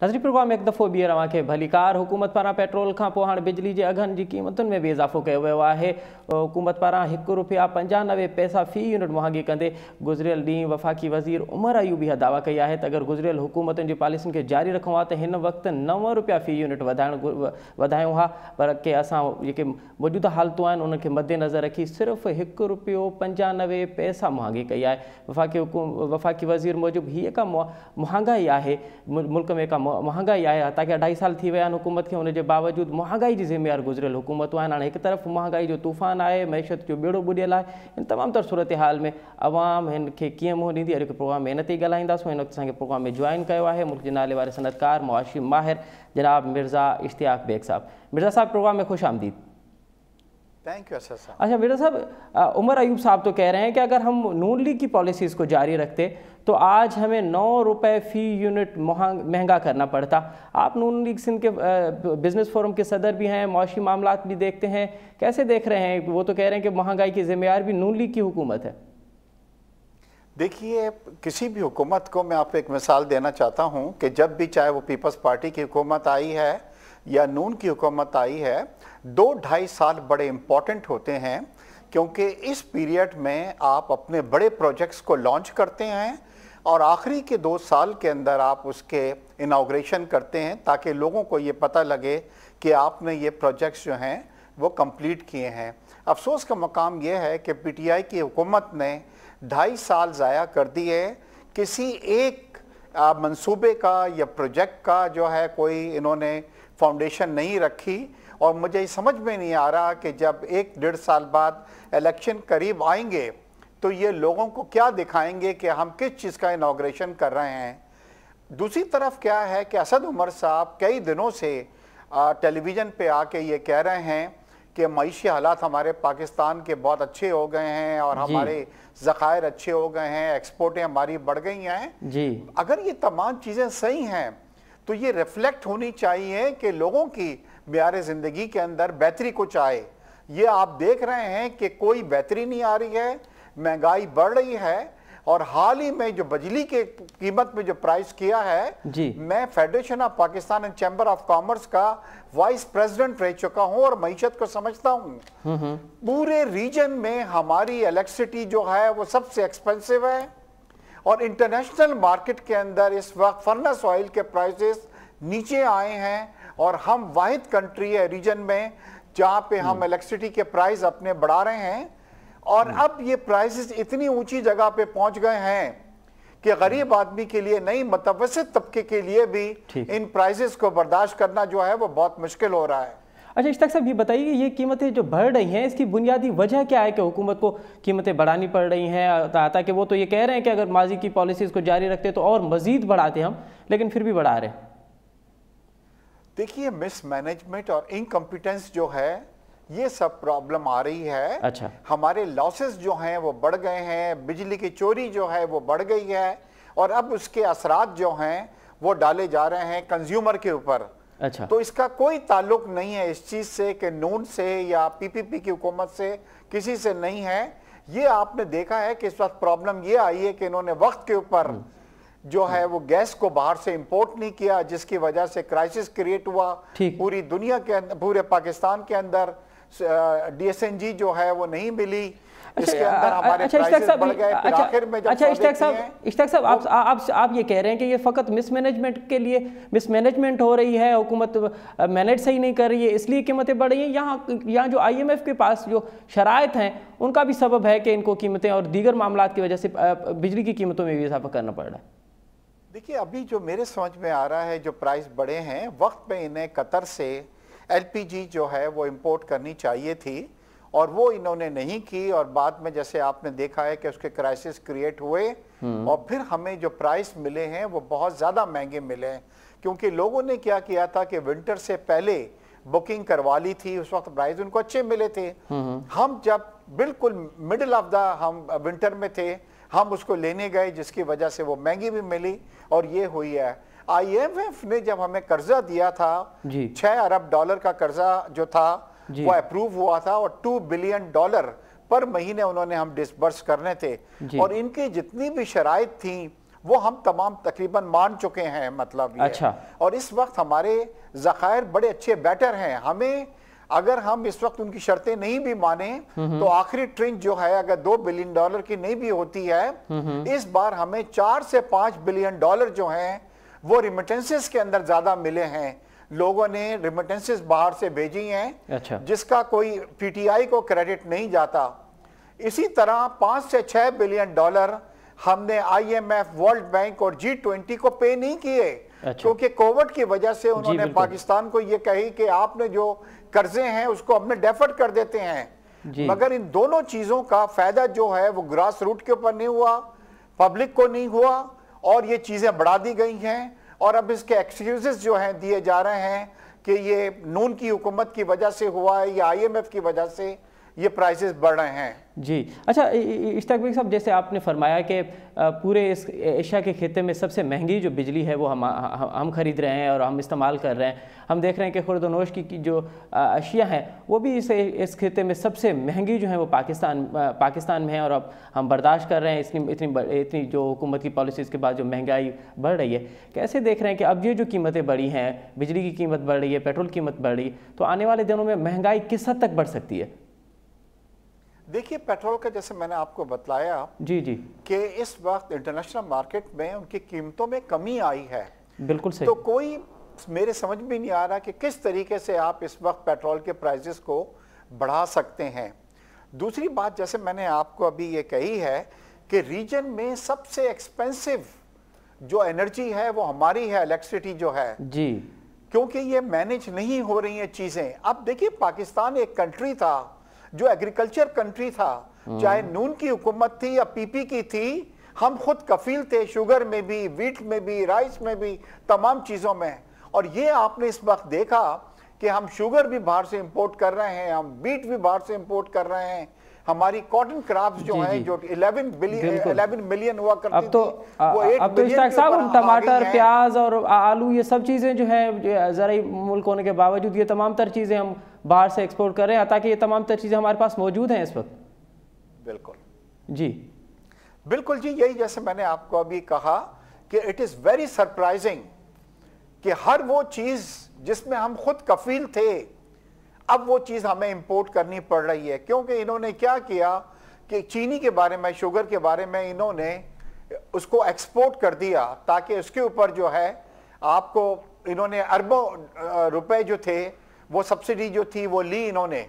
नज़री प्रोग्राम एक दफ़ो ॿीहर तव्हांखे भलीकार। हुकूमत पारां पेट्रोल खां पोइ हाणे बिजली जे अघनि जी क़ीमतुनि में बि इज़ाफ़ो कयो वियो आहे। हुकूमत पारां ₹1.95 फ़ी यूनिट मुहंगी कंदे गुज़िरियल ॾींहुं वफ़ाक़ी वज़ीर उमर अयूबी इहा दावा कई आहे त अगरि गुज़िरियल हुकूमतुनि जी पॉलिसियुनि खे जारी रखूं हा त हिन वक़्तु ₹9 फ़ी यूनिट वधायूं हा, पर के असां जेके मौजूदा हालतूं आहिनि उनखे मद्देनज़र रखी सिर्फ़ु ₹1.95 मुहंगी कई आहे। वफ़ाक़ी वज़ीर मूजिबि हीअ का महांगाई आहे, मुल्क में का महंगाई आहे। ताकि 2.5 साल थी विया आहिनि हुकूमत खे, उनजे बावजूदि महांगाई जी ज़िम्मेवार गुज़िरियल हुकूमतूं आहिनि। हाणे हिकु तरफ़ महांगाई जो तूफ़ान आहे, मैशत जो बेड़ो ॿुॾियल आहे। इन तमामु तर सूरत हाल में अवाम हिन खे कीअं मुंहुं ॾींदी, अॼु प्रोग्राम में इन ते ई ॻाल्हाईंदासीं। हिन वक़्तु असांखे प्रोग्राम में जॉइन कयो आहे मुल्क जे नाले वारे सनतकार मुआशी माहिर जनाब मिर्ज़ा इश्तियाक बेग साहब। मिर्ज़ा साहब, प्रोग्राम में खुश आमदीद। थैंक यू असद साहब। अच्छा मिर्ज़ा साहब, उमर अयूब साहब तो कह रहे हैं कि अगर हम नून लीग की पॉलिसीज़ को जारी रखते तो आज हमें ₹9 फ़ी यूनिट महंगा करना पड़ता। आप नून लीग सिंध के बिज़नेस फोरम के सदर भी हैं, मुआशी मामलात भी देखते हैं, कैसे देख रहे हैं? वो तो कह रहे हैं कि महंगाई की ज़िम्मेवार भी नून लीग की हुकूमत है। देखिए, किसी भी हुकूमत को मैं आपको एक मिसाल देना चाहता हूँ कि जब भी चाहे वो पीपल्स पार्टी की हुकूमत आई है या नून की हुकूमत आई है, 2-2.5 साल बड़े इम्पॉर्टेंट होते हैं, क्योंकि इस पीरियड में आप अपने बड़े प्रोजेक्ट्स को लॉन्च करते हैं और आखिरी के 2 साल के अंदर आप उसके इनाग्रेशन करते हैं ताकि लोगों को ये पता लगे कि आपने ये प्रोजेक्ट्स जो हैं वो कंप्लीट किए हैं। अफसोस का मकाम ये है कि पीटीआई की हुकूमत ने 2.5 साल ज़ाया कर दिए, किसी एक मंसूबे का या प्रोजेक्ट का जो है कोई इन्होंने फाउंडेशन नहीं रखी। और मुझे समझ में नहीं आ रहा कि जब 1-1.5 साल बाद इलेक्शन करीब आएंगे तो ये लोगों को क्या दिखाएंगे कि हम किस चीज़ का इनाग्रेशन कर रहे हैं। दूसरी तरफ क्या है कि असद उमर साहब कई दिनों से टेलीविज़न पे आके ये कह रहे हैं कि मईशी हालात हमारे पाकिस्तान के बहुत अच्छे हो गए हैं और हमारे ज़खायर अच्छे हो गए हैं, एक्सपोर्टें हमारी बढ़ गई हैं जी। अगर ये तमाम चीज़ें सही हैं तो ये रिफ्लेक्ट होनी चाहिए कि लोगों की मियार ज़िंदगी के अंदर बेहतरी कुछ आए। ये आप देख रहे हैं कि कोई बेहतरी नहीं आ रही है, महंगाई बढ़ रही है। और हाल ही में जो बिजली के कीमत में जो प्राइस किया है जी। मैं federation of Pakistan and chamber of commerce का वाइस प्रेसिडेंट रह चुका हूं और मईशत को समझता हूं। पूरे रीजन में हमारी इलेक्ट्रिसिटी जो है वो सबसे एक्सपेंसिव है और इंटरनेशनल मार्केट के अंदर इस वक्त फर्नेस ऑयल के प्राइसेस नीचे आए हैं और हम वाहिद कंट्री है रीजन में जहां पे हम इलेक्ट्रिसिटी के प्राइस अपने बढ़ा रहे हैं। और अब ये प्राइसेस इतनी ऊंची जगह पे पहुंच गए हैं कि गरीब आदमी के लिए नहीं, मुतवस्सित तबके के लिए भी इन प्राइसेस को बर्दाश्त करना जो है वो बहुत मुश्किल हो रहा है। अच्छा इश्तियाक साहब, ये बताइए ये कीमतें जो बढ़ रही हैं इसकी बुनियादी वजह क्या है कि हुकूमत को कीमतें बढ़ानी पड़ रही हैं? ताकि वो तो ये कह रहे हैं कि अगर माजी की पॉलिसीज़ को जारी रखते तो और मजीद बढ़ाते हम, लेकिन फिर भी बढ़ा रहे हैं। देखिए, मिसमैनेजमेंट और इनकम्पिटेंस जो है ये सब प्रॉब्लम आ रही है। अच्छा। हमारे लॉसेस जो हैं वो बढ़ गए हैं, बिजली की चोरी जो है वो बढ़ गई है और अब उसके असरात जो हैं वो डाले जा रहे हैं कंज्यूमर के ऊपर। अच्छा। तो इसका कोई ताल्लुक नहीं है इस चीज़ से कि नून से या पीपीपी की हुकूमत से, किसी से नहीं है। ये आपने देखा है कि इस वक्त प्रॉब्लम ये आई है कि इन्होंने वक्त के ऊपर जो है वो गैस को बाहर से इंपोर्ट नहीं किया, जिसकी वजह से क्राइसिस क्रिएट हुआ पूरी दुनिया के अंदर, पूरे पाकिस्तान के अंदर डीएसएनजी जो है वो नहीं मिली। इसके अंदर हमारे प्राइसेस बढ़ गए। आखिर में अच्छा इश्तियाक साहब, आप ये कह रहे हैं कि ये फ़कत मिसमैनेजमेंट के लिए मिसमैनेजमेंट हो रही है, हुकूमत मैनेज सही नहीं कर रही है, इसलिए कीमतें बढ़ रही हैं। यहाँ जो IMF के पास जो शराइत हैं उनका भी सबब है कि इनको कीमतें और दीगर मामलात की वजह से बिजली की कीमतों में भी इजाफा करना पड़ रहा है। देखिए, अभी जो मेरे समझ में आ रहा है, जो प्राइस बढ़े हैं, वक्त पे इन्हें कतर से LPG जो है वो इंपोर्ट करनी चाहिए थी और वो इन्होंने नहीं की और बाद में जैसे आपने देखा है कि उसके क्राइसिस क्रिएट हुए और फिर हमें जो प्राइस मिले हैं वो बहुत ज़्यादा महंगे मिले हैं। क्योंकि लोगों ने क्या किया था कि विंटर से पहले बुकिंग करवा ली थी, उस वक्त प्राइस उनको अच्छे मिले थे। हम जब बिल्कुल मिडिल ऑफ द हम विंटर में थे, हम उसको लेने गए जिसकी वजह से वो महंगी भी मिली और ये हुई है। IMF ने जब हमें कर्जा दिया था, $6 अरब का कर्जा जो था वो अप्रूव हुआ था और $2 बिलियन पर महीने उन्होंने हम डिसबर्स करने थे और इनकी जितनी भी शराइत थी वो हम तमाम तकरीबन मान चुके हैं, मतलब ये। अच्छा। और इस वक्त हमारे ज़खायर बड़े अच्छे बेटर हैं। हमें अगर हम इस वक्त उनकी शर्तें नहीं भी माने तो आखिरी ट्रेंड जो है अगर $2 बिलियन की नहीं भी होती है, इस बार हमें 4 से 5 बिलियन डॉलर जो हैं वो रिमिटेंसेस के अंदर ज्यादा मिले हैं। लोगों ने रिमिटेंसेस बाहर से भेजी हैं, अच्छा। जिसका कोई पीटीआई को क्रेडिट नहीं जाता। इसी तरह 5 से 6 बिलियन डॉलर हमने आईएमएफ, वर्ल्ड बैंक और G20 को पे नहीं किए, क्योंकि कोविड की वजह से उन्होंने पाकिस्तान को ये कही कि आपने जो कर्जे हैं उसको हमने डेफर्ड कर देते हैं। मगर इन दोनों चीजों का फायदा जो है वो ग्रास रूट के ऊपर नहीं हुआ, पब्लिक को नहीं हुआ, और ये चीजें बढ़ा दी गई हैं। और अब इसके एक्सक्यूजेस जो हैं दिए जा रहे हैं कि ये नून की हुकूमत की वजह से हुआ है या आईएमएफ की वजह से ये प्राइसेस बढ़ रहे हैं। जी अच्छा, इश्ताक बेग साहब, जैसे आपने फरमाया कि पूरे इस एशिया के खित्ते में सबसे महंगी जो बिजली है वो हम खरीद रहे हैं और हम इस्तेमाल कर रहे हैं। हम देख रहे हैं कि खुर्द-ओ-नोश की जो अशिया हैं वो भी इस खित्ते में सबसे महंगी जो है वो पाकिस्तान में है, और अब हम बर्दाश्त कर रहे हैं इतनी जो हुकूमत की पॉलिसीज़ के बाद जो महंगाई बढ़ रही है। कैसे देख रहे हैं कि अब ये जो कीमतें बढ़ी हैं, बिजली की कीमत बढ़ रही है, पेट्रोल की कीमत बढ़ रही है, तो आने वाले दिनों में महंगाई किस हद तक बढ़ सकती है? देखिए, पेट्रोल का जैसे मैंने आपको बतलाया जी कि इस वक्त इंटरनेशनल मार्केट में उनकी कीमतों में कमी आई है। बिल्कुल सही। तो कोई मेरे समझ में नहीं आ रहा कि किस तरीके से आप इस वक्त पेट्रोल के प्राइसेस को बढ़ा सकते हैं। दूसरी बात, जैसे मैंने आपको अभी ये कही है कि रीजन में सबसे एक्सपेंसिव जो एनर्जी है वो हमारी है, इलेक्ट्रिसिटी जो है जी, क्योंकि ये मैनेज नहीं हो रही हैं चीजें। अब देखिए, पाकिस्तान एक कंट्री था जो एग्रीकल्चर कंट्री था, चाहे नून की हुकूमत थी या पीपी की थी, हम खुद कफील थे शुगर में भी, वीट में भी, राइस में भी, तमाम चीजों में। और ये आपने इस वक्त देखा कि हम शुगर भी बाहर से इंपोर्ट कर रहे हैं, हम वीट भी बाहर से इंपोर्ट कर रहे हैं। हमारी कॉटन क्रॉप्स जो हैं जो 11 मिलियन हुआ करती अब तो थी, वो 8 अब तो मिलियन इस साहब टमाटर, प्याज और आलू, ये सब चीज़ें जो है ज़राई मुल्क होने के बावजूद ये तमाम तर चीज़ें हम बाहर से एक्सपोर्ट कर रहे हैं, ताकि ये तमाम तर चीज़ें हमारे पास मौजूद हैं इस वक्त। बिल्कुल जी, बिल्कुल जी, यही जैसे मैंने आपको अभी कहा कि इट इज़ वेरी सरप्राइजिंग कि हर वो चीज़ जिसमें हम खुद कफील थे, अब वो चीज़ हमें इंपोर्ट करनी पड़ रही है। क्योंकि इन्होंने क्या किया कि चीनी के बारे में, शुगर के बारे में इन्होंने उसको एक्सपोर्ट कर दिया, ताकि उसके ऊपर जो है आपको इन्होंने अरबों रुपए जो थे वो सब्सिडी जो थी वो ली इन्होंने,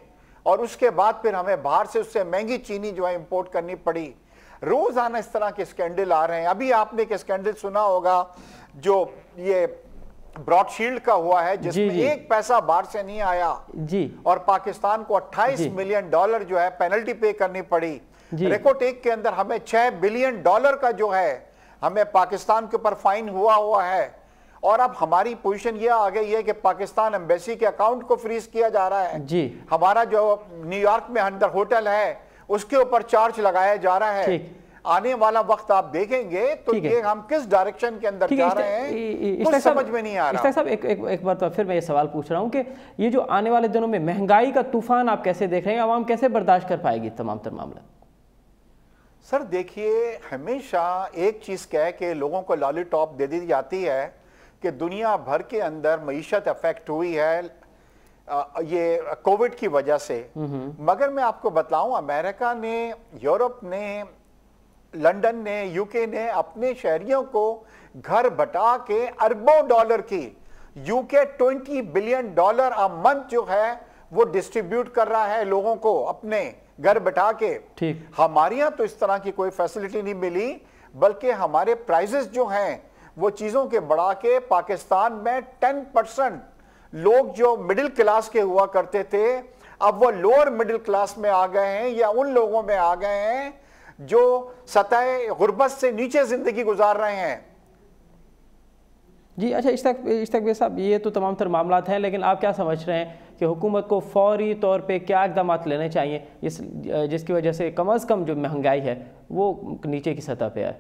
और उसके बाद फिर हमें बाहर से उससे महंगी चीनी जो है इंपोर्ट करनी पड़ी। रोजाना इस तरह के स्कैंडल आ रहे हैं। अभी आपने एक स्कैंडल सुना होगा जो ये ब्रॉडशील्ड का हुआ है, जिसमें एक पैसा बाहर से नहीं आया जी, और पाकिस्तान को 28 मिलियन डॉलर जो है पेनल्टी पे करनी पड़ी। रेकोटेक के अंदर हमें 6 बिलियन डॉलर का जो है हमें पाकिस्तान के ऊपर फाइन हुआ है। और अब हमारी पोजीशन ये आ गई है कि पाकिस्तान एम्बेसी के अकाउंट को फ्रीज किया जा रहा है जी। हमारा जो न्यूयॉर्क में अंदर होटल है उसके ऊपर चार्ज लगाया जा रहा है। आने वाला वक्त आप देखेंगे तो ये हम किस डायरेक्शन के अंदर जा रहे हैं कुछ समझ में नहीं आ रहा। साहब एक बार तो फिर मैं ये सवाल पूछ रहा हूँ कि ये जो आने वाले दिनों में महंगाई का तूफान आप कैसे देख रहे हैं, आवाम कैसे बर्दाश्त कर पाएगी तमाम तर मामला? सर देखिए, हमेशा एक चीज क्या है कि लोगों को लॉलीपॉप दे दी जाती है कि दुनिया भर के अंदर मईशत अफेक्ट हुई है ये कोविड की वजह से। मगर मैं आपको बताऊं, अमेरिका ने, यूरोप ने, लंदन ने, यूके ने अपने शहरियों को घर बटा के अरबों डॉलर की, UK 20 billion dollar a month जो है वो डिस्ट्रीब्यूट कर रहा है लोगों को अपने घर बैठा के। ठीक, हमारे यहाँ तो इस तरह की कोई फैसिलिटी नहीं मिली, बल्कि हमारे प्राइजेस जो हैं वो चीजों के बढ़ा के पाकिस्तान में 10% लोग जो मिडिल क्लास के हुआ करते थे अब वो लोअर मिडिल क्लास में आ गए हैं, या उन लोगों में आ गए हैं जो सतह गुर्बत से नीचे जिंदगी गुजार रहे हैं। जी अच्छा, इश्ताक बेग साहब, ये तो तमाम तर मामलात हैं, लेकिन आप क्या समझ रहे हैं कि हुकूमत को फौरी तौर पे क्या इक़दाम लेने चाहिए जिसकी वजह से कम अज़ कम जो महंगाई है वो नीचे की सतह पे आए?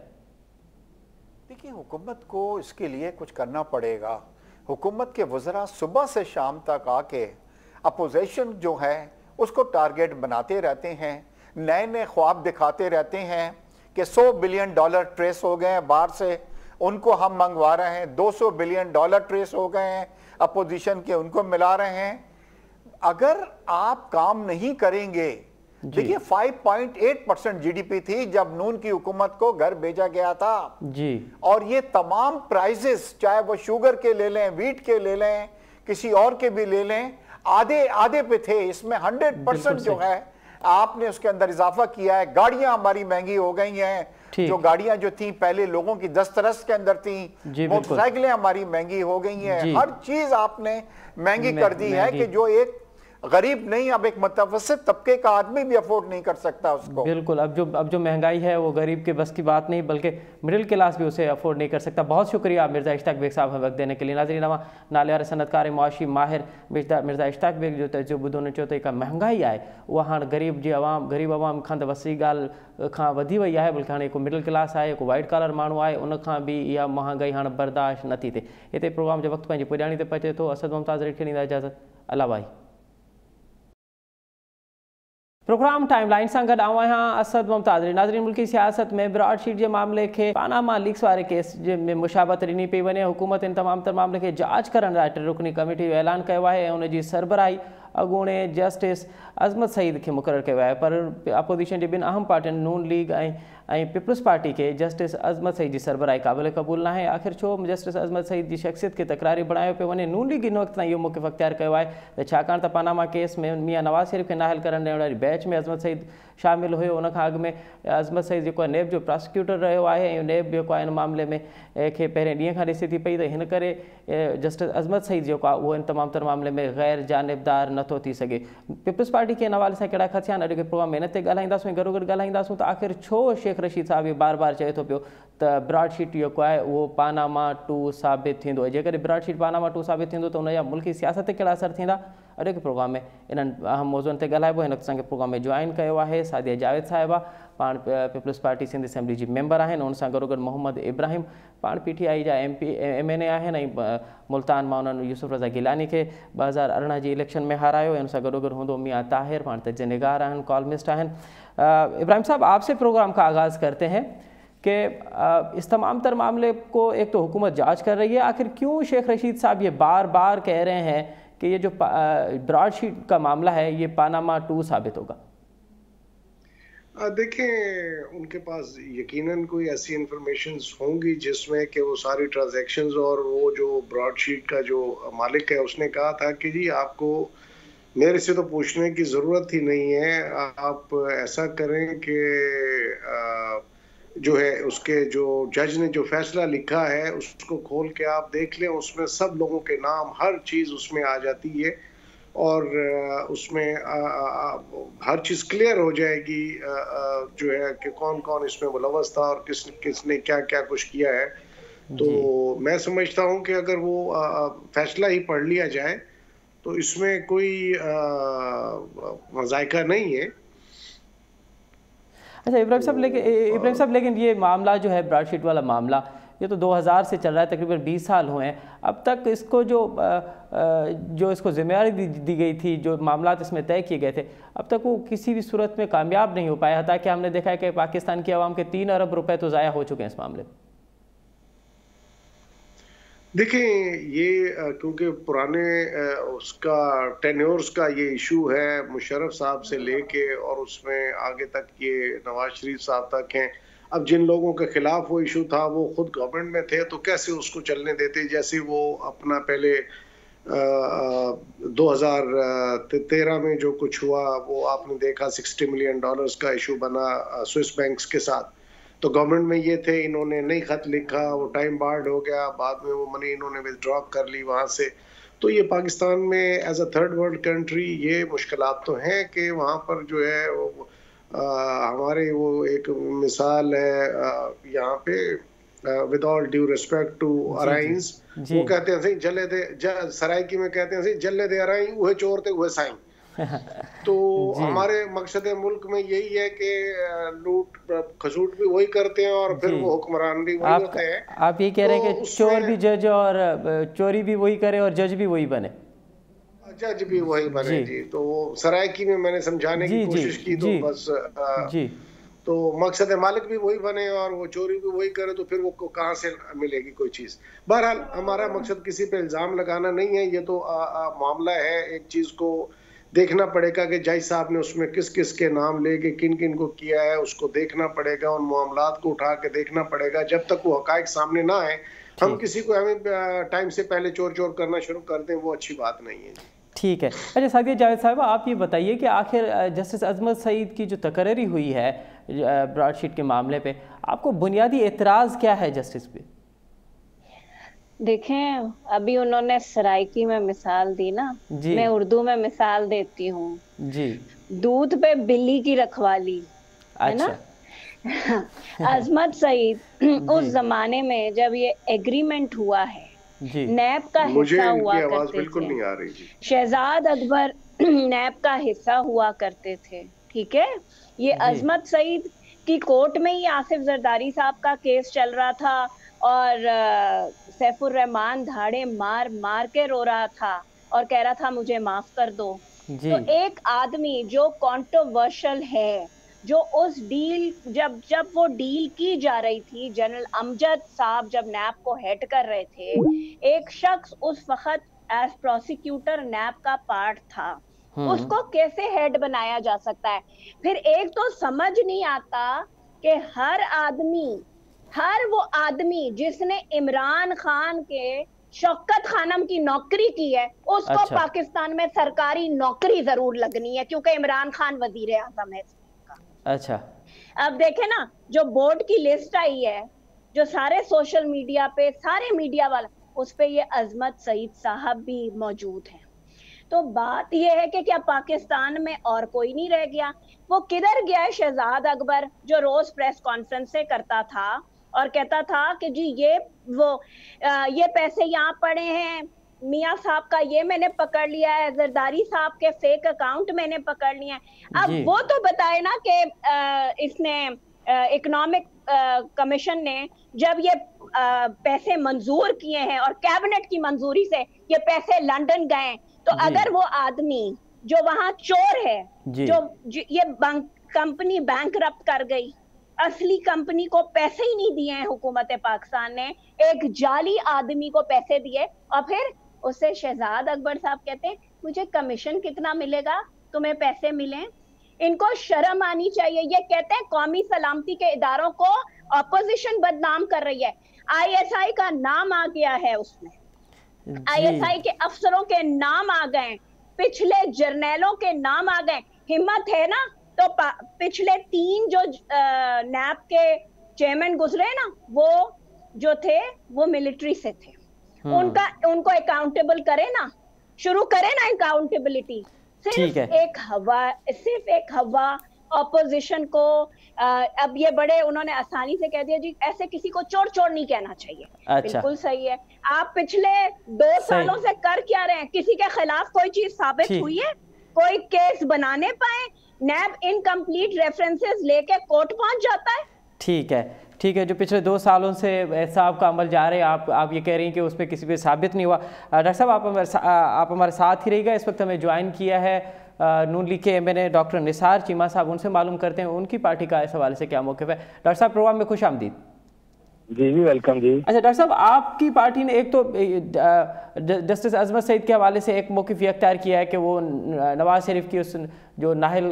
देखिए, हुकूमत को इसके लिए कुछ करना पड़ेगा। हुकूमत के वज़रा सुबह से शाम तक आके अपोजिशन जो है उसको टारगेट बनाते रहते हैं, नए नए ख्वाब दिखाते रहते हैं कि 100 बिलियन डॉलर ट्रेस हो गए हैं बाहर से, उनको हम मंगवा रहे हैं। $200 बिलियन ट्रेस हो गए हैं अपोजिशन के, उनको मिला रहे हैं। अगर आप काम नहीं करेंगे, देखिए 5.8% जीडीपी थी जब नून की हुकूमत को घर भेजा गया था जी, और ये तमाम प्राइसेस, चाहे वो शुगर के ले लें, व्हीट के ले लें, किसी और के भी ले लें, आधे आधे पे थे। इसमें 100% जो है आपने उसके अंदर इजाफा किया है। गाड़ियां हमारी महंगी हो गई हैं, जो गाड़ियां जो थी पहले लोगों की दस्तरस के अंदर थी, मोटरसाइकिलें हमारी महंगी हो गई हैं। हर चीज आपने महंगी कर दी है कि जो एक गरीब नहीं, अब एक मुतवस्सित तबके का आदमी भी अफोर्ड नहीं कर सकता उसको। बिल्कुल, अब जो महंगाई है वो गरीब के बस की बात नहीं, बल्कि मिडिल क्लास भी उसे अफोर्ड नहीं कर सकता। बहुत शुक्रिया मिर्ज़ा इश्ताक बेग साहब हमें वक्त देने के लिए। नाज़रीन, नालियार सनतकार मुआशी माहिर मिर्ज़ा इश्ताक बेग जो जो ॿुधो चयो त महंगाई आहे उहा हाणे गरीब आवाम खां त वसी ॻाल्हि खां वधी वई आहे, बल्कि हाणे हिकु मिडिल क्लास आहे, हिकु वाइट कॉलर माण्हू आहे, उन खां बि इहा महांगाई हाणे बर्दाश्त नथी थिए। हिते प्रोग्राम जो वक़्तु पंहिंजी पुॼाणी ते पहुचे थो। असद मुमताज़ रेड खे ॾींदा इजाज़त। अला भाई। प्रोग्राम टाइमलाइन सां गॾु आऊं आहियां असद मुमताज़। नाज़रीन, मुल्की सियासत में ब्रॉडशीट जे मामले खे पानामा लीक्स वारे केस में मुशाबत ॾिनी पई वञे। हुकूमत इन तमाम तर मामले खे जांच करण लाइ 3 रुकनी कमेटी जो ऐलान कयो आहे ऐं उनजी सरबराही अॻूणे जस्टिस अज़मत सईद खे मुक़ररु कयो आहे। पर अपोजिशन जी 2 अहम पार्टियुनि नून लीग ऐं पीपल्स पार्टी के जस्टिस अज़मत सईद जी सरबराही क़ाबिल क़बूल न आहे। आख़िर छो जस्टिस अज़मत सईद जी शख़्सियत खे तकरारी बणायो पियो वञे? नून लीग इन वक़्त ताईं इहो मौक़िफ़ अख़्तियार कयो आहे त छाकाणि त पानामा केस में मियां नवाज़ शरीफ़ खे नाहिल करण ॾियण वारी बैच में अज़मत सईद शामिल हुयो। उन खां अॻु में अज़मत सईद जेको आहे नेब जो प्रोसिक्यूटर रहियो आहे ऐं नेब जेको आहे इन मामले में खे पहिरें ॾींहं खां ॾिसे थी पई त हिन करे जस्टिस अज़मत सईद जेको आहे उहो इन तमाम तर मामले में ग़ैर जानिबदार नथो थी सघे। पीपल्स पार्टी के इन हवाले सां कहिड़ा ख़दशा आहिनि? अॼु के प्रोग्राम में इन ते ॻाल्हाईंदासीं ऐं गॾोगॾु ॻाल्हाईंदासीं त आख़िर छो शेख रशीद साहिब इहो बार बार चए थो पियो त ब्रॉडशीट जेको आहे उहो पानामा 2 साबित थींदो। जेकॾहिं ब्रॉडशीट पानामा 2 साबित थींदो त उनजा मुल्की सियासत ते कहिड़ा असर थींदा? अॼु के प्रोग्राम में इन्हनि अहम मौज़ुअनि ते ॻाल्हाइबो। हिन वक़्तु असांखे प्रोग्राम में जॉइन कयो आहे सादिया जावेद साहिबा, पाण पीपल्स पार्टी सिंध असेंबली जी मेंबर आहिनि। उन सां गॾोगॾु मोहम्मद इब्राहिम, पाण PTI जा MNA आहिनि ऐं मुल्तान मां उन्हनि यूसुफ रज़ा गिलानी खे 2018 जी इलेक्शन में हारायो। उन सां गॾोगॾु हूंदो मियां ताहिर, पाण तज्ज़िया निगार आहिनि, कॉलमिस्ट आहिनि। इब्राहिम साहब, आपसे प्रोग्राम का आगाज़ करते हैं कि इस तमाम तर मामले को एक तो हुकूमत जांच कर रही है, आखिर क्यों शेख रशीद साहब ये बार बार कह रहे हैं कि ये जो ब्रॉडशीट का मामला है ये पानामा 2 साबित होगा? देखें, उनके पास यकीनन कोई ऐसी इंफॉर्मेशन होंगी जिसमें कि वो सारी ट्रांजैक्शंस, और वो जो ब्रॉडशीट का जो मालिक है उसने कहा था कि जी आपको मेरे से तो पूछने की ज़रूरत ही नहीं है, आप ऐसा करें कि जो है उसके जो जज ने जो फैसला लिखा है उसको खोल के आप देख लें, उसमें सब लोगों के नाम, हर चीज़ उसमें आ जाती है और उसमें हर चीज़ क्लियर हो जाएगी जो है कि कौन कौन इसमें मुलव्वस था और किसने क्या क्या कुछ किया है। तो मैं समझता हूँ कि अगर वो फैसला ही पढ़ लिया जाए तो इसमें कोई मज़ायका नहीं है। अच्छा इब्राहिम साहब, लेकिन ये मामला जो है ब्रॉडशीट वाला मामला, ये तो 2000 से चल रहा है, तकरीबन 20 साल हुए हैं। अब तक इसको जो इसको जिम्मेदारी दी गई थी, जो मामला इसमें तय किए गए थे, अब तक वो किसी भी सूरत में कामयाब नहीं हो पाया। हालांकि हमने देखा है कि पाकिस्तान की आवाम के 3 अरब रुपए तो ज़ाया हो चुके हैं इस मामले में। देखिए, ये क्योंकि पुराने उसका टेन्योर्स का ये इशू है, मुशर्रफ साहब से लेके और उसमें आगे तक ये नवाज शरीफ साहब तक हैं। अब जिन लोगों के खिलाफ वो इशू था वो खुद गवर्नमेंट में थे, तो कैसे उसको चलने देते? जैसे वो अपना पहले 2013 में जो कुछ हुआ वो आपने देखा, $60 मिलियन का इशू बना स्विस बैंक्स के साथ। तो गवर्नमेंट में ये थे, इन्होंने नहीं खत लिखा, वो टाइम बार्ड हो गया, बाद में वो मनी इन्होंने विथड्रॉ कर ली वहाँ से। तो ये पाकिस्तान में as a third world country ये मुश्किलात तो हैं कि वहाँ पर जो है वो हमारे वो एक मिसाल है यहाँ पे, with all due respect to Arains, वो कहते हैं सही जले दे सराइकी में कहते हैं सही जले दे अराई वह चोर थे वह साईं। तो हमारे मकसद मुल्क में यही है कि लूट खसूट भी वही करते हैं और फिर वो हुक्मरान भी वही होते हैं। आप ये कह रहे हैं कि चोर भी जज और चोरी भी वही करे और जज भी वही बने? जज भी वही बने जी। तो वो सराइकी में मैंने समझाने की कोशिश की, तो बस तो मकसद मालिक भी वही बने और वो चोरी भी वही करे, तो फिर वो कहाँ से मिलेगी कोई चीज। बहरहाल हमारा मकसद किसी पे इल्जाम लगाना नहीं है, ये तो मामला है, एक चीज को देखना पड़ेगा कि जज साहब ने उसमें किस किस के नाम लेके किन किन को किया है, उसको देखना पड़ेगा, उन मामलात को उठा के देखना पड़ेगा। जब तक वो हकायक सामने ना आए, हम किसी को हमें टाइम से पहले चोर चोर करना शुरू कर दें, वो अच्छी बात नहीं है। ठीक है। अच्छा सादिया जावेद साहबा, आप ये बताइए कि आखिर जस्टिस अजमत सईद की जो तकरीरी हुई है ब्रॉडशीट के मामले पे, आपको बुनियादी एतराज़ क्या है जस्टिस पे? देखें, अभी उन्होंने सराइकी में मिसाल दी ना, मैं उर्दू में मिसाल देती हूँ जी। दूध पे बिल्ली की रखवाली, है ना। अजमत सईद उस जमाने में जब ये एग्रीमेंट हुआ है, नैब का हिस्सा हुआ करते थे, शहजाद अकबर नैब का हिस्सा हुआ करते थे, ठीक है। ये अजमत सईद की कोर्ट में ही आसिफ जरदारी साहब का केस चल रहा था और सैफुर रहमान धाड़े मार मार के रो रहा था और कह रहा था मुझे माफ कर दो। तो एक आदमी जो कंट्रोवर्शियल है, जो उस डील जब वो डील की जा रही थी, जनरल अमजद साहब जब नैब को हेड कर रहे थे, एक शख्स उस वक्त एज प्रोसिक्यूटर नैब का पार्ट था, उसको कैसे हेड बनाया जा सकता है? फिर एक तो समझ नहीं आता कि हर वो आदमी जिसने इमरान खान के शौकत खानम की नौकरी की है, उसको पाकिस्तान में सरकारी नौकरी जरूर लगनी है, क्योंकि इमरान खान वजीर आजम है। अच्छा, अब देखे ना, जो बोर्ड की लिस्ट आई है, जो सारे सोशल मीडिया पे सारे मीडिया वाला, उस पे ये अजमत सईद साहब भी मौजूद हैं। तो बात ये है कि क्या पाकिस्तान में और कोई नहीं रह गया? वो किधर गया है शहजाद अकबर, जो रोज प्रेस कॉन्फ्रेंस से करता था और कहता था कि जी ये पैसे यहाँ पड़े हैं, मियाँ साहब का ये मैंने पकड़ लिया है, जरदारी साहब के फेक अकाउंट मैंने पकड़ लिया है। अब वो तो बताए ना कि इसने इकोनॉमिक कमीशन ने जब ये पैसे मंजूर किए हैं और कैबिनेट की मंजूरी से ये पैसे लंदन गए, तो अगर वो आदमी जो वहां चोर है, जो ये कंपनी बैंकरप्ट कर गई, असली कंपनी को पैसे ही नहीं दिए हैं हुकूमत पाकिस्तान ने, एक जाली आदमी को पैसे दिए और फिर उससे शहजाद अकबर साहब कहते हैं मुझे कमीशन कितना मिलेगा, तुम्हें पैसे मिले। इनको शर्म आनी चाहिए। ये कहते हैं कौमी सलामती के इदारों को ऑपोजिशन बदनाम कर रही है। आईएसआई का नाम आ गया है उसमें, आईएसआई के अफसरों के नाम आ गए, पिछले जर्नैलों के नाम आ गए। हिम्मत है ना तो पिछले 3 जो नैब के चेयरमैन गुजरे ना, वो जो थे वो मिलिट्री से थे, उनको अकाउंटेबल करे ना, शुरू करे ना अकाउंटेबिलिटी। सिर्फ एक हवा ऑपोजिशन को अब ये बड़े उन्होंने आसानी से कह दिया जी ऐसे किसी को चोर चोर नहीं कहना चाहिए। बिल्कुल सही है। आप पिछले 2 सालों से कर क्या रहे हैं? किसी के खिलाफ कोई चीज साबित हुई है? कोई केस बनाने पाए? नैब इनकम्प्लीट रेफरेंसेस लेके कोर्ट पहुंच जाता है। ठीक है, जो पिछले 2 सालों से साहब का अमल जा रहे हैं, आप ये कह रही हैं कि उसमें किसी पे साबित नहीं हुआ। डॉक्टर साहब आप हमारे साथ ही रहिएगा। इस वक्त हमें ज्वाइन किया है नून लीग के MNA डॉक्टर निसार चीमा साहब, उनसे मालूम करते हैं उनकी पार्टी का इस हवाले से क्या मौक़िफ़ है। डॉक्टर साहब प्रोग्राम में खुश आमदीद। जी वेलकम जी। अच्छा डॉक्टर साहब, आपकी पार्टी ने एक तो जस्टिस अजमत सईद के हवाले से एक मौक़िफ़ ये अख्तियार किया है कि वो नवाज शरीफ की उस जो नाहिल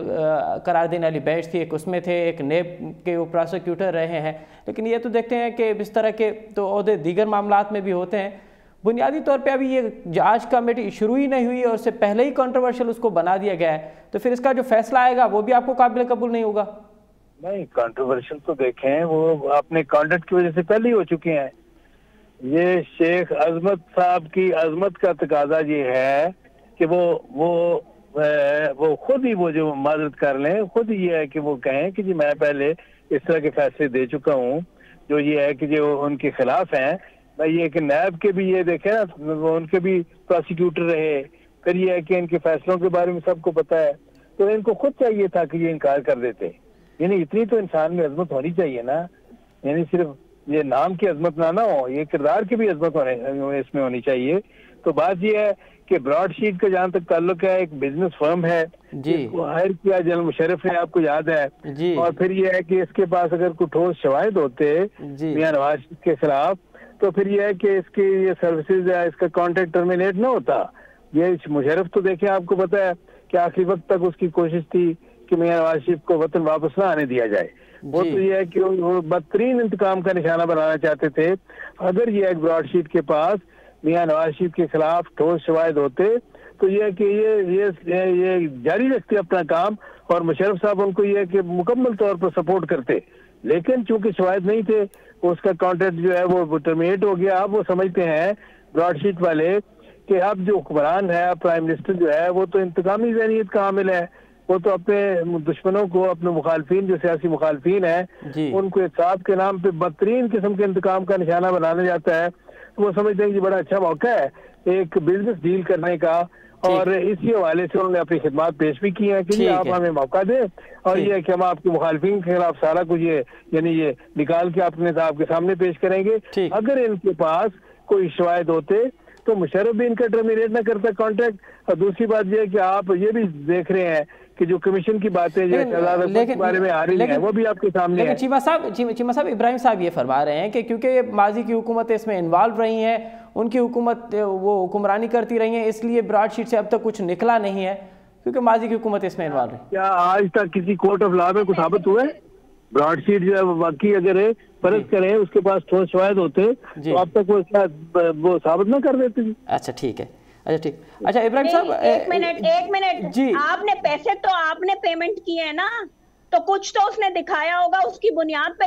करार देने वाली बेंच थी, एक उसमें थे, एक नेब के वो प्रोसिक्यूटर रहे हैं, लेकिन ये तो देखते हैं कि इस तरह के तो ओहदे दीगर मामलात में भी होते हैं। बुनियादी तौर पे अभी ये जांच कमेटी शुरू ही नहीं हुई और उससे पहले ही कंट्रोवर्शियल उसको बना दिया गया है, तो फिर इसका जो फैसला आएगा वो भी आपको काबिल कबूल नहीं होगा? नहीं, कंट्रोवर्शियल तो देखें वो अपने कॉन्डक्ट की वजह से पहले ही हो चुके हैं। ये शेख अजमत साहब की अजमत का तकाजा ये है कि वो खुद ही वो जो माजरत कर लें, खुद ये है कि वो कहें कि जी मैं पहले इस तरह के फैसले दे चुका हूँ जो ये है कि जो उनके खिलाफ हैं। ये कि नैब के भी ये देखे ना, उनके भी प्रोसिक्यूटर रहे, फिर ये है कि इनके फैसलों के बारे में सबको पता है, तो इनको खुद चाहिए था कि ये इनकार कर देते। यानी इतनी तो इंसान में अजमत होनी चाहिए ना, यानी सिर्फ ये नाम की अजमत ना हो, ये किरदार की भी अजमत इसमें होनी चाहिए। तो बात ये है कि ब्रॉडशीट का जहाँ तक ताल्लुक है एक बिजनेस फर्म है जी, इसको हायर किया जनरल मुशर्रफ ने, आपको याद है जी, और फिर ये है कि इसके पास अगर कोई ठोस शवाहिद होते जी, मियां नवाज शरीफ के खिलाफ तो फिर ये है कि इसकी ये सर्विसेज या इसका कॉन्ट्रैक्ट टर्मिनेट ना होता। ये मुशर्रफ तो देखे, आपको पता है कि आखिरी वक्त तक उसकी कोशिश थी कि मियां नवाज शरीफ को वतन वापस ना आने दिया जाए। वो तो ये है कि वो बदतरीन इंतकाम का निशाना बनाना चाहते थे। अगर ये एक ब्रॉडशीट के पास मियां नवाज शरीफ के खिलाफ ठोस शवाहिद होते तो ये कि ये जारी रखते अपना काम और मुशर्रफ साहब उनको ये कि मुकम्मल तौर पर सपोर्ट करते, लेकिन चूंकि शवाहिद नहीं थे उसका कॉन्ट्रैक्ट जो है वो टर्मिनेट हो गया। अब वो समझते हैं ब्रॉडशीट वाले कि अब जो हुक्मरान है, प्राइम मिनिस्टर जो है, वो तो इंतकामी ज़हनियत का हामिल है, वो तो अपने दुश्मनों को, अपने मुखालफिन जो सियासी मुखालफिन है उनको इंसाफ के नाम पे बदतरीन किस्म के इंतकाम का निशाना बनाना जाता है। तो वो समझते हैं कि बड़ा अच्छा मौका है एक बिजनेस डील करने का, और इसी हवाले से उन्होंने अपनी खिदमत पेश भी की है कि आप हमें मौका दें और ये है कि हम आपके मुखालफिन के खिलाफ सारा कुछ ये यानी ये निकाल के अपने आपके सामने पेश करेंगे। अगर इनके पास कोई शवाहिद होते तो मुशर्रफ भी इनका टर्मिनेट ना करता कॉन्ट्रैक्ट। और दूसरी बात यह है कि आप ये भी देख रहे हैं कि जो कमीशन की बातें के बारे में आ रही है वो भी आपके सामने है। चीमा साहब इब्राहिम साहब ये फरमा रहे हैं कि क्योंकि माजी की हुकूमतें इसमें इन्वॉल्व रही हैं, उनकी हुकूमत वो हुक्मरानी करती रही है, इसलिए ब्रॉडशीट से अब तक कुछ निकला नहीं है क्योंकि माजी की हुकूमत इसमें इन्वॉल्व है। क्या आज तक किसी कोर्ट ऑफ लॉ में कुछ साबित हुआ है? ब्रॉडशीट जो है वाकई अगर फर्ज करें उसके पास ठोस शवाहिद होते तो अब तक वो साबित ना कर देते। अच्छा ठीक है, अच्छा ठीक। अच्छा इब्राहिम साहब एक मिनट जी, आपने पैसे तो आपने पेमेंट किए हैं ना, तो कुछ तो उसने दिखाया होगा, उसकी बुनियाद पे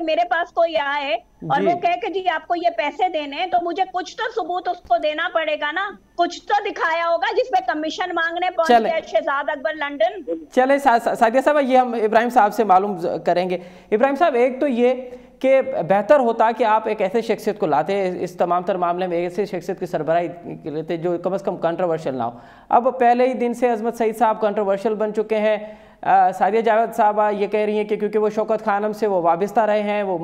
मेरे पास कोई आए और वो कहे कि जी आपको ये पैसे देने हैं, तो मुझे कुछ तो सबूत उसको देना पड़ेगा ना, कुछ तो दिखाया होगा जिसपे कमीशन मांगने पहुंच गए शहजाद अकबर लंदन। चले सादिया साहब ये हम इब्राहिम साहब से मालूम करेंगे। इब्राहिम साहब एक तो ये कि बेहतर होता कि आप एक ऐसे शख्सियत को लाते इस तमाम तर मामले में, ऐसे शख्सियत की सरबराही लेते जो कम से कम कंट्रोवर्शियल ना हो। अब पहले ही दिन से अजमत सईद साहब कंट्रोवर्शियल बन चुके हैं। सादिया जावेद साहब ये कह रही हैं कि क्योंकि वो शौकत खानम से वो वाबस्ता रहे हैं, वो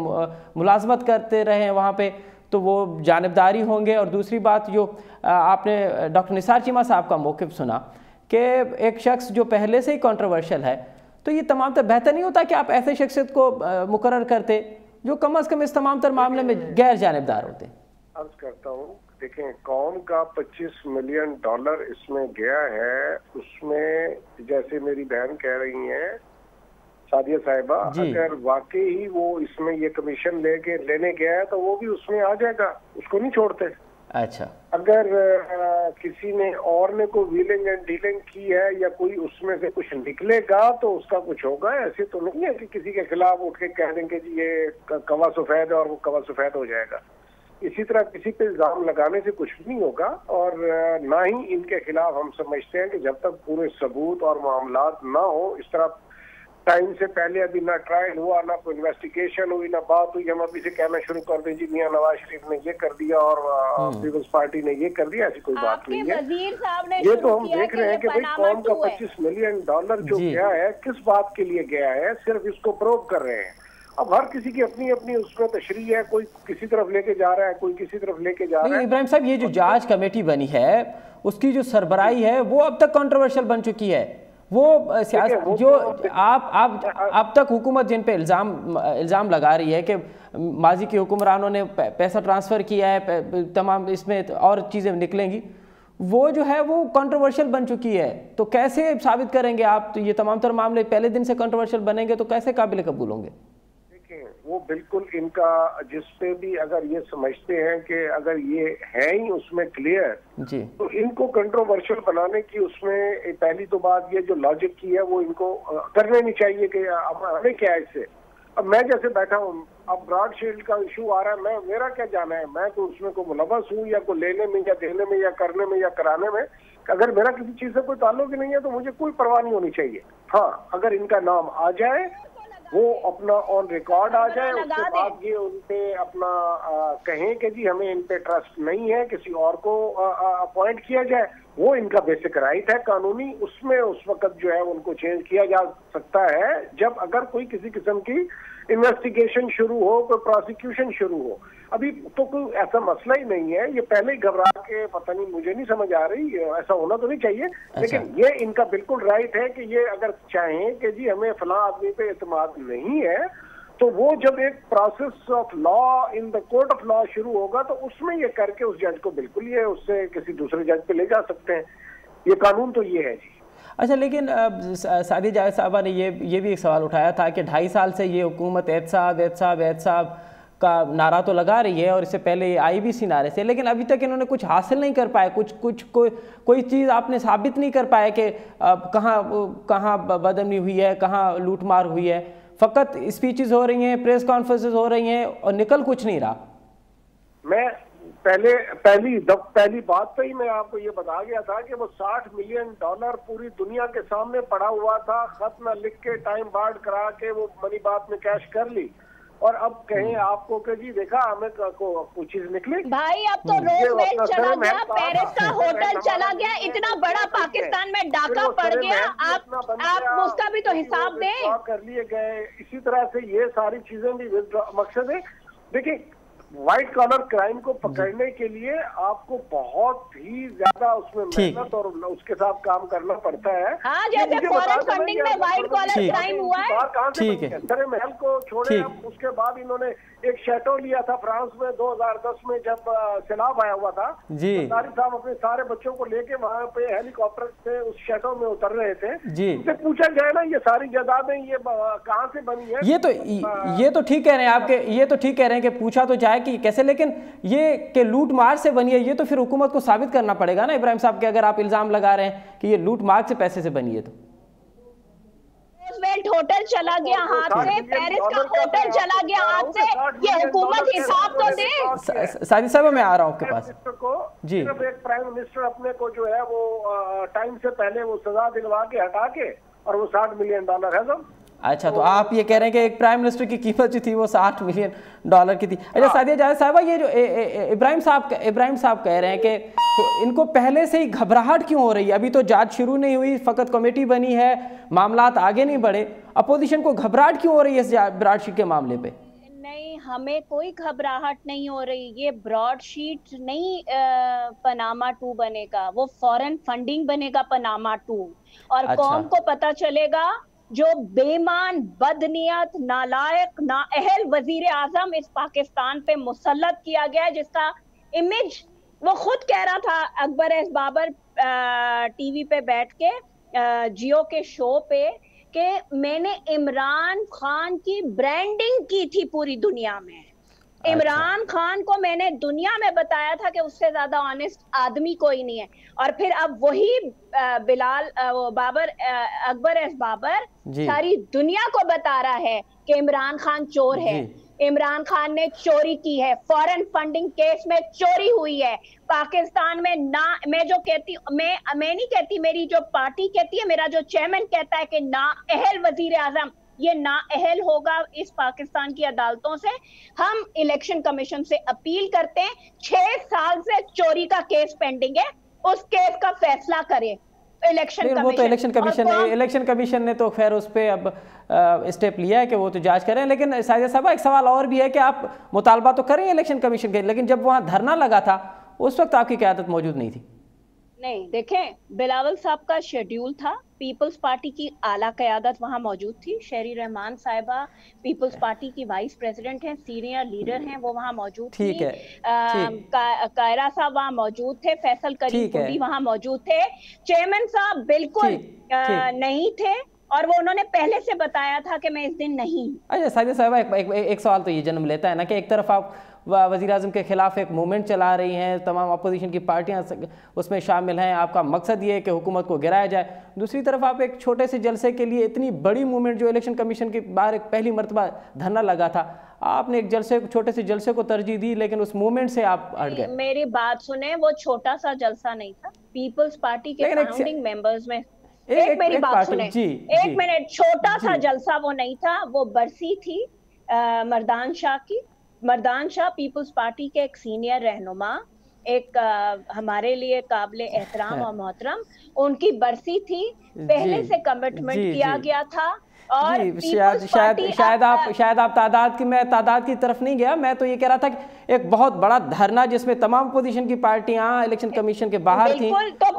मुलाजमत करते रहे हैं वहाँ पे, तो वो जानिबदारी होंगे। और दूसरी बात जो आपने डॉक्टर निसार चीमा साहब का मौक़िफ़ सुना कि एक शख्स जो पहले से ही कंट्रोवर्शियल है, तो ये तमाम तर बेहतर नहीं होता कि आप ऐसे शख्सियत को मुकर्रर करते जो कम अज़ कम इस तमाम तर मामले में गैर जानिबदार होते? अर्ज करता हूँ, देखें कौम का $25 मिलियन इसमें गया है, उसमें जैसे मेरी बहन कह रही हैं सादिया साहिबा, अगर वाकई ही वो इसमें ये कमीशन लेने गया है तो वो भी उसमें आ जाएगा, उसको नहीं छोड़ते। अच्छा, अगर किसी ने और ने कोई व्हीलिंग एंड डीलिंग की है या कोई उसमें से कुछ निकलेगा तो उसका कुछ होगा। ऐसे तो नहीं है कि किसी के खिलाफ उठ के कह देंगे जी ये कवा सफेद है और वो कवा सफेद हो जाएगा। इसी तरह किसी पे इल्जाम लगाने से कुछ नहीं होगा, और ना ही इनके खिलाफ हम समझते हैं कि जब तक पूरे सबूत और मामलात ना हो, इस तरह टाइम से पहले अभी ना ट्रायल हुआ, ना कोई इन्वेस्टिगेशन हुई, ना बात हुई, हम अभी से कहना शुरू कर दें जी मियां नवाज शरीफ ने ये कर दिया और पीपल्स पार्टी ने ये कर दिया, ऐसी कोई बात नहीं है। ये तो हम देख रहे हैं कि भाई कौम का $25 मिलियन जो गया है किस बात के लिए गया है, सिर्फ इसको प्रूव कर रहे हैं। अब हर किसी की अपनी अपनी उसमें तशरीह है, कोई किसी तरफ लेके जा रहा है, कोई किसी तरफ लेके जा रहा है। इब्राहिम साहब ये जो जांच कमेटी बनी है उसकी जो सरबराही है वो अब तक कंट्रोवर्शियल बन चुकी है। वो जो अब तक हुकूमत जिन पे इल्ज़ाम लगा रही है कि माजी के हुक्मरानों ने पैसा ट्रांसफ़र किया है, तमाम इसमें और चीज़ें निकलेंगी, वो जो है वो कंट्रोवर्शियल बन चुकी है। तो कैसे साबित करेंगे आप? तो ये तमाम तर मामले पहले दिन से कंट्रोवर्शियल बनेंगे तो कैसे काबिल कबूल होंगे? वो बिल्कुल इनका जिस पे भी अगर ये समझते हैं कि अगर ये है ही उसमें क्लियर जी, तो इनको कंट्रोवर्शियल बनाने की उसमें पहली तो बात ये जो लॉजिक की है वो इनको करने नहीं चाहिए कि हमें क्या है इससे। अब मैं जैसे बैठा हूँ, अब ब्रॉडशीट का इशू आ रहा है, मेरा क्या जाना है, मैं तो उसमें को मुलव्वस हूँ या को लेने में या देने में या करने में या कराने में। अगर मेरा किसी चीज से कोई ताल्लुक ही नहीं है तो मुझे कोई परवाह नहीं होनी चाहिए। हाँ, अगर इनका नाम आ जाए, वो अपना ऑन रिकॉर्ड आ जाए, उसके बाद ये उनपे अपना कहें कि जी हमें इन पे ट्रस्ट नहीं है, किसी और को अपॉइंट किया जाए, वो इनका बेसिक राइट है कानूनी। उसमें उस वक्त जो है उनको चेंज किया जा सकता है जब अगर कोई किसी किस्म की इन्वेस्टिगेशन शुरू हो, कोई प्रोसिक्यूशन शुरू हो। अभी तो कोई ऐसा मसला ही नहीं है, ये पहले ही घबरा के, पता नहीं, मुझे नहीं समझ आ रही, ऐसा होना तो नहीं चाहिए। लेकिन ये इनका बिल्कुल राइट है कि ये अगर चाहें कि जी हमें फलां आदमी पे एतमाद नहीं है, तो वो जब एक process of law in the court of law शुरू होगा तो उसमें ये करके उस जज को बिल्कुल ये उससे किसी दूसरे जज पे ले जा सकते हैं। ये कानून तो ये है जी। अच्छा, लेकिन सादिया जावेद साहबा ने ये भी एक सवाल उठाया था कि 2.5 साल से ये हुकूमत एहतसाब का नारा तो लगा रही है और इससे पहले ये आई भी इसी नारे से, लेकिन अभी तक इन्होंने कुछ हासिल नहीं कर पाए, कोई चीज़ आपने साबित नहीं कर पाए कि कहाँ बदअमनी हुई है, कहाँ लूटमार हुई है। फ़कत स्पीचेस हो रही हैं, प्रेस कॉन्फ्रेंसेस हो रही हैं और निकल कुछ नहीं रहा। मैं पहली बात पे ही मैं आपको ये बता गया था कि वो $60 मिलियन पूरी दुनिया के सामने पड़ा हुआ था, खत न लिख के टाइम बार्ड करा के वो मनी बात में कैश कर ली, और अब कहें आपको कि जी देखा हमें कुछ चीज निकली। भाई अब तो रोजवेल्ट चला गया, पेरिस का होटल चला गया, इतना बड़ा पाकिस्तान में डाका पड़ गया, आप उसका भी तो हिसाब दें। कर लिए गए, इसी तरह से ये सारी चीजें भी मकसद है। देखिए, व्हाइट कॉलर क्राइम को पकड़ने के लिए आपको बहुत ही ज्यादा उसमें मेहनत और उसके साथ काम करना पड़ता है। हाँ, जैसे फॉरेन फंडिंग में व्हाइट कॉलर क्राइम हुआ है। ठीक है, सरे महल को छोड़े, उसके बाद इन्होंने एक शैटो लिया था फ्रांस में 2010 में जब सैलाब आया हुआ था जी। सरदारी साहब अपने सारे बच्चों को लेके वहाँ पे हेलीकॉप्टर से उस शैटो में उतर रहे थे जी। उनसे पूछा जाए ना ये सारी जायदादें ये कहाँ से बनी है। ये तो ठीक कह रहे हैं आपके, ये तो ठीक कह रहे हैं कि पूछा तो जाए कि कैसे, लेकिन ये कि लूट मार से बनी है, ये तो फिर हुकूमत को साबित करना पड़ेगा ना इब्राहिम साहब के, अगर आप इल्जाम लगा रहे हैं कि ये लूट मार से पैसे से बनी है। तो रोजवेल्ट होटल चला गया हाथ से, पेरिस का होटल चला गया हाथ से, ये हुकूमत हिसाब तो दे। सादी साहब मैं आ रहा हूँ आपके पास जी। सिर्फ एक प्राइम मिनिस्टर अपने को जो है वो टाइम से पहले वो सजा दिलवा के हटा के, और वो $60 मिलियन है सब। अच्छा, तो आप ये कह रहे हैं कि एक प्राइम मिनिस्टर की कीमत जो थी वो $60 मिलियन की थी। अच्छा सादिया जावेद साहबा, ये जो इब्राहिम साहब कह रहे हैं कि इनको पहले से ही घबराहट क्यों हो रही है? अभी तो जांच शुरू नहीं हुई, फ़कत कमेटी बनी है, मामलात आगे नहीं बढ़े, अपोजिशन को घबराहट क्यों हो रही है इस ब्रॉडशीट के मामले पे? नहीं, हमें कोई घबराहट नहीं हो रही। ये ब्रॉडशीट नहीं पनामा 2 बनेगा, वो फॉरेन फंडिंग बनेगा पनामा 2, और कौम को पता चलेगा जो बेईमान, बदनीयत, नालायक, नाअहल वजीर आजम इस पाकिस्तान पे मुसल्लत किया गया है, जिसका इमेज वो खुद कह रहा था अकबर एस बाबर टीवी पे बैठ के जियो के शो पे कि मैंने इमरान खान की ब्रांडिंग की थी पूरी दुनिया में। इमरान खान को मैंने दुनिया में बताया था कि उससे ज्यादा ऑनेस्ट आदमी कोई नहीं है। और फिर अब वही अकबर एस बाबर सारी दुनिया को बता रहा है कि इमरान खान चोर है। इमरान खान ने चोरी की है, फॉरेन फंडिंग केस में चोरी हुई है पाकिस्तान में। ना मैं जो कहती, मैं नहीं कहती, मेरी जो पार्टी कहती है, मेरा जो चेयरमैन कहता है कि नाअहल वजीर आजम, ये नाअहल होगा इस पाकिस्तान की अदालतों से। हम इलेक्शन कमीशन से अपील करते हैं, 6 साल से चोरी का केस पेंडिंग है, उस केस का फैसला करे इलेक्शन कमीशन। वो तो इलेक्शन कमीशन ने तो खैर उस पर अब स्टेप लिया है कि वो तो जांच करें। लेकिन सादिया साहब, एक सवाल और भी है कि आप मुतालबा तो करें इलेक्शन कमीशन के, लेकिन जब वहाँ धरना लगा था उस वक्त आपकी क़यादत मौजूद नहीं थी। नहीं, देखें, बिलावल साहब का शेड्यूल था, पीपल्स पार्टी की आला क़यादत वहाँ मौजूद थी, शहरी रहमान साहिबा पीपल्स पार्टी की वाइस प्रेसिडेंट हैं, सीनियर लीडर हैं, वो वहाँ मौजूद थी। कायरा साहब वहाँ मौजूद थे, फैसल करीम भी वहाँ मौजूद थे, चेयरमैन साहब बिल्कुल नहीं थे, और वो उन्होंने पहले से बताया था कि मैं इस दिन नहीं। अच्छा सादिया साहिबा, एक सवाल तो ये जन्म लेता है ना कि एक तरफ आप वज़ीर आज़म के खिलाफ एक मूवमेंट चला रही हैं, तमाम अपोजिशन की पार्टियां उसमें शामिल हैं, आपका मकसद ये है कि हुकूमत को गिराया जाए। दूसरी तरफ आप एक छोटे से जलसे के लिए इतनी बड़ी मूवमेंट, जो इलेक्शन कमीशन के बाहर एक पहली मरतबा धरना लगा था, आपने एक छोटे से जलसे को तरजीह दी, लेकिन उस मूवमेंट से आप हट गए। मेरी बात सुने, वो छोटा सा जलसा नहीं था, पीपल्स पार्टी के फाउंडिंग मेंबर्स में मेरी बात सुने, एक मिनट, छोटा सा जलसा वो नहीं था, वो बरसी थी मर्दान शाह की। मर्दान शाह पीपल्स पार्टी के एक सीनियर रहनुमा, एक हमारे लिए काबिले एहतराम और मोहतरम, उनकी बरसी थी, पहले से कमिटमेंट किया गया था, और जी, शायद आप तादाद की तरफ नहीं गया। मैं तो ये कह रहा था कि एक बहुत बड़ा धरना जिसमें तमाम पोजीशन की पार्टियां इलेक्शन कमीशन के बाहर थी, तो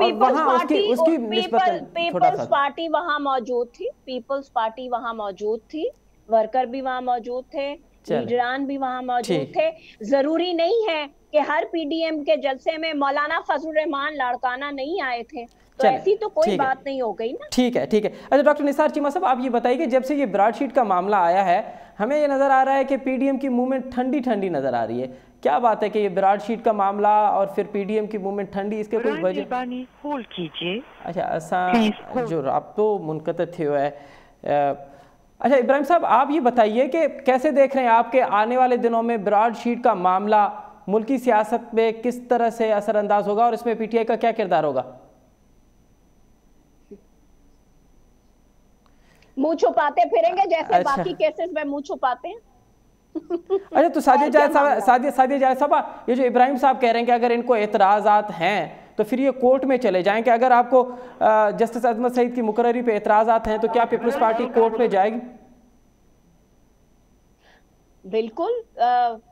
पीपल्स पार्टी वहां मौजूद थी, पीपल्स पार्टी वहां मौजूद थी, वर्कर भी वहां मौजूद थे, लीडरान भी वहां मौजूद थे। जरूरी नहीं है कि हर पीडीएम के जलसे में मौलाना फजलुर रहमान लाड़काना नहीं आए थे, तो ऐसी तो कोई बात नहीं हो गई ना। ठीक है। अच्छा डॉक्टर निसार चीमा साहब, आप ये बताइए कि जब से ये ब्रॉडशीट का मामला आया है, हमें ये नजर आ रहा है कि पीडीएम की मूवमेंट ठंडी नजर आ रही है। क्या बात है कि ये ब्रॉडशीट का मामला और फिर पीडीएम की मूवमेंट ठंडी, इसके कोई वजह? होल्ड कीजिए। अच्छा, असा जो राब्तो मुनक़ता थियो है। अच्छा इब्राहिम साहब, आप ये बताइए कि कैसे देख रहे हैं आपके आने वाले दिनों में ब्रॉडशीट का मामला मुल्की सियासत में किस तरह से असरअंदाज होगा और इसमें पीटीआई का क्या किरदार होगा? मुंह छुपाते फिरेंगे जैसे बाकी केसेस में मुंह छुपाते हैं। अच्छा, तो सादिया जायद साहब, ये जो इब्राहिम साहब कह रहे हैं कि अगर इनको एतराज़ात हैं तो फिर ये कोर्ट में चले जाएं, कि अगर आपको जस्टिस अजमत सईद की मुकर्ररी पे एतराज़ात हैं तो क्या पीपल्स पार्टी कोर्ट में जाएगी? बिल्कुल,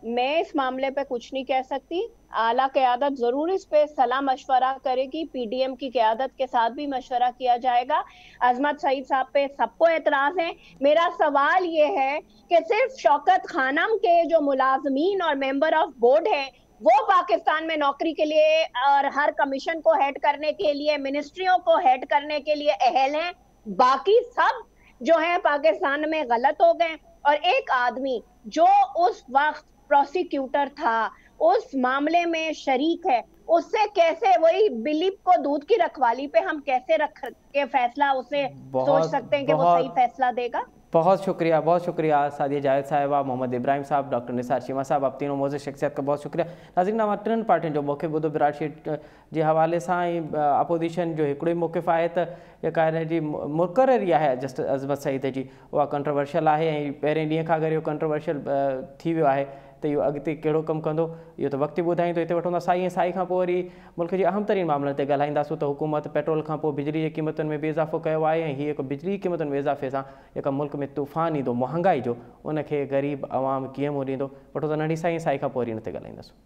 मैं इस मामले पे कुछ नहीं कह सकती। आला क़यादत जरूर इस पे सलाह मशवरा करेगी, पीडीएम की क़यादत के साथ भी मशवरा किया जाएगा। अजमत सईद साहब पे सबको एतराज है। मेरा सवाल ये है कि सिर्फ शौकत खानम के जो मुलाजमीन और मेंबर ऑफ बोर्ड हैं वो पाकिस्तान में नौकरी के लिए और हर कमीशन को हेड करने के लिए, मिनिस्ट्रियों को हेड करने के लिए अहल हैं, बाकी सब जो है पाकिस्तान में गलत हो गए। और एक आदमी जो उस वक्त प्रोसिक्यूटर था, उस मामले में शरीक है, उससे कैसे, वही बिलीप को दूध की रखवाली पे हम कैसे रख के फैसला उसे सोच सकते हैं कि वो सही फैसला देगा? बहुत शुक्रिया सादिया जायद साहिबा, मोहम्मद इब्राहिम साहब, डॉक्टर निसार चीमा साहब, आप तीनों मौजूद शख्सियत का बहुत शुक्रिया। नाज़रीन, हमारे टिन पार्टियुनि जो मौक़िफ़ ॿुधो ब्रॉडशीट जे हवाले सां ई अपोजिशन जो हिकिड़ो ई मौक़िफ़ आहे त जेका हिन जी मुक़ररी आहे जस्टिस अज़मत सईद जी, उहा कंट्रोवर्शियल आहे ऐं पहिरें ॾींहं खां अगरि इहो कंट्रोवर्शियल थी वियो आहे तो इहो अॻिते कहिड़ो कमु कंदो इहो त वक़्तु ॿुधाईंदो। हिते वठूं था साई, ऐं साई खां पोइ वरी मुल्क जे अहम तरीन मामलनि ते ॻाल्हाईंदासीं। त हुकूमत पेट्रोल खां पोइ बिजली जे क़ीमतुनि में बि इज़ाफ़ो कयो आहे ऐं हीअ हिकु बिजली क़ीमतुनि में इज़ाफ़े सां जेका मुल्क में तूफ़ान ईंदो महांगाई जो, उनखे ग़रीब आवाम कीअं मुंहुं ॾींदो। वठो त नंढी साई खां पोइ वरी हिन ते ॻाल्हाईंदासीं।